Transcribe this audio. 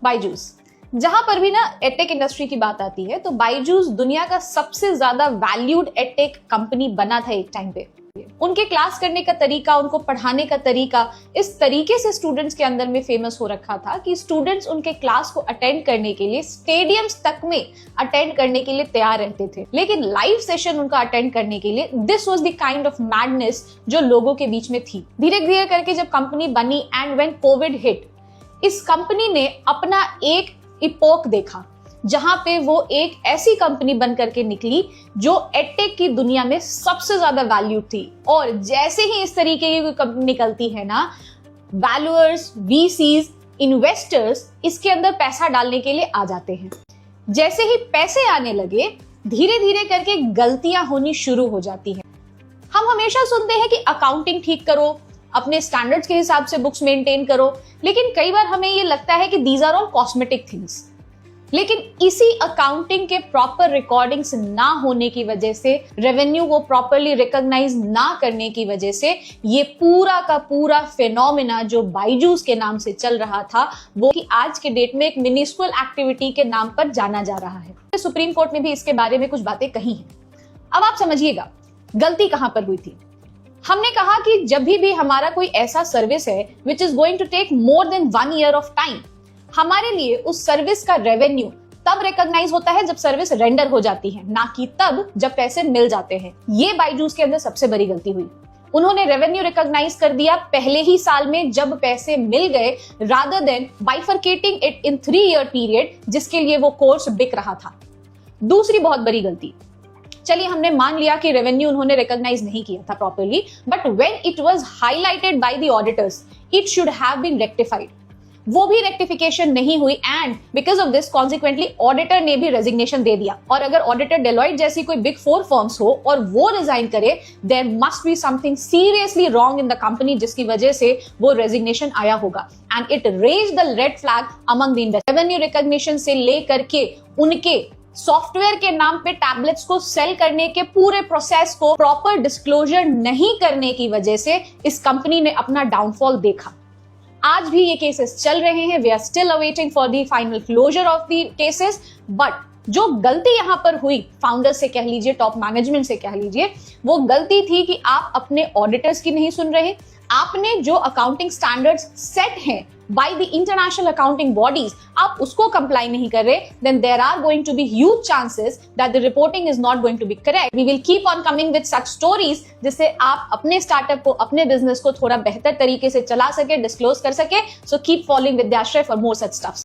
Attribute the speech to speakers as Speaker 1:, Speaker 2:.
Speaker 1: बायजूस। जहां पर भी ना एडटेक इंडस्ट्री की बात आती है तो बायजूस दुनिया का सबसे ज्यादा वैल्यूड एडटेक कंपनी बना था एक टाइम पे। उनके क्लास करने का तरीका, उनको पढ़ाने का तरीका इस तरीके से स्टूडेंट्स के अंदर में फेमस हो रखा था कि स्टूडेंट्स उनके क्लास को अटेंड करने के लिए स्टेडियम्स तक में अटेंड करने के लिए तैयार रहते थे। लेकिन लाइव सेशन उनका अटेंड करने के लिए this was the kind of madness जो लोगों के बीच में थी। धीरे धीरे करके जब कंपनी बनी एंड व्हेन कोविड हिट, इस कंपनी ने अपना एक इपोक देखा जहां पे वो एक ऐसी कंपनी बन करके निकली जो एडटेक की दुनिया में सबसे ज्यादा वैल्यू थी। और जैसे ही इस तरीके की कोई कंपनी निकलती है ना, वैल्यूअर्स, वीसीज, इन्वेस्टर्स इसके अंदर पैसा डालने के लिए आ जाते हैं। जैसे ही पैसे आने लगे, धीरे धीरे करके गलतियां होनी शुरू हो जाती हैं। हम हमेशा सुनते हैं कि अकाउंटिंग ठीक करो, अपने स्टैंडर्ड्स के हिसाब से बुक्स मेंटेन करो, लेकिन कई बार हमें ये लगता है कि these are all cosmetic things. लेकिन इसी अकाउंटिंग के प्रॉपर रिकॉर्डिंग्स ना होने की वजह से, रेवेन्यू को प्रॉपरली रिकॉग्नाइज ना करने की वजह से ये पूरा का पूरा फेनोमेना जो बायजूस के नाम से चल रहा था, वो कि आज के डेट में एक मिनिस्ट्रियल एक्टिविटी के नाम पर जाना जा रहा है। सुप्रीम कोर्ट ने भी इसके बारे में कुछ बातें कही हैं। अब आप समझिएगा गलती कहां पर हुई थी। हमने कहा कि जब भी हमारा कोई ऐसा सर्विस है which is going to take more than 1 year of time, हमारे लिए उस सर्विस का रेवेन्यू तब रिकॉग्नाइज होता है जब सर्विस रेंडर हो जाती है, ना कि तब जब पैसे मिल जाते हैं। ये बायजूस के अंदर सबसे बड़ी गलती हुई। उन्होंने रेवेन्यू रिकॉग्नाइज कर दिया पहले ही साल में जब पैसे मिल गए, rather than bifurcating it in 3 year period जिसके लिए वो कोर्स बिक रहा था। दूसरी बहुत बड़ी गलती, चलिए हमने मान लिया कि रेवेन्यू उन्होंने रिकॉग्नाइज नहीं किया था properly, but when it was highlighted by the auditors it should have been rectified. वो भी रेक्टिफिकेशन नहीं हुई and because of this consequently auditor ने भी रेजिग्नेशन दे दिया। और अगर ऑडिटर डेलॉइट जैसी कोई बिग 4 फर्म्स हो और वो रिजाइन करे, there must be something seriously wrong in the company जिसकी वजह से वो रेजिग्नेशन आया होगा। And it raised the red flag among the investors. Revenue recognition से लेकर के उनके सॉफ्टवेयर के नाम पे टैबलेट्स को सेल करने के पूरे प्रोसेस को प्रॉपर डिस्क्लोजर नहीं करने की वजह से इस कंपनी ने अपना डाउनफॉल देखा। आज भी ये केसेस चल रहे हैं। We are still awaiting for the final closure of the cases. But जो गलती यहां पर हुई, फाउंडर से कह लीजिए, टॉप मैनेजमेंट से कह लीजिए, वो गलती थी कि आप अपने ऑडिटर्स की नहीं सुन रहे। आपने जो अकाउंटिंग स्टैंडर्ड्स सेट हैं by the international accounting bodies, आप उसको कंप्लाई नहीं कर रहे, then there are going to be huge chances that the reporting is not going to be correct. We will keep on coming with such stories जिससे आप अपने startup को, अपने बिजनेस को थोड़ा बेहतर तरीके से चला सके, डिस्क्लोज कर सके। So keep following Vidyashray for more such stuffs.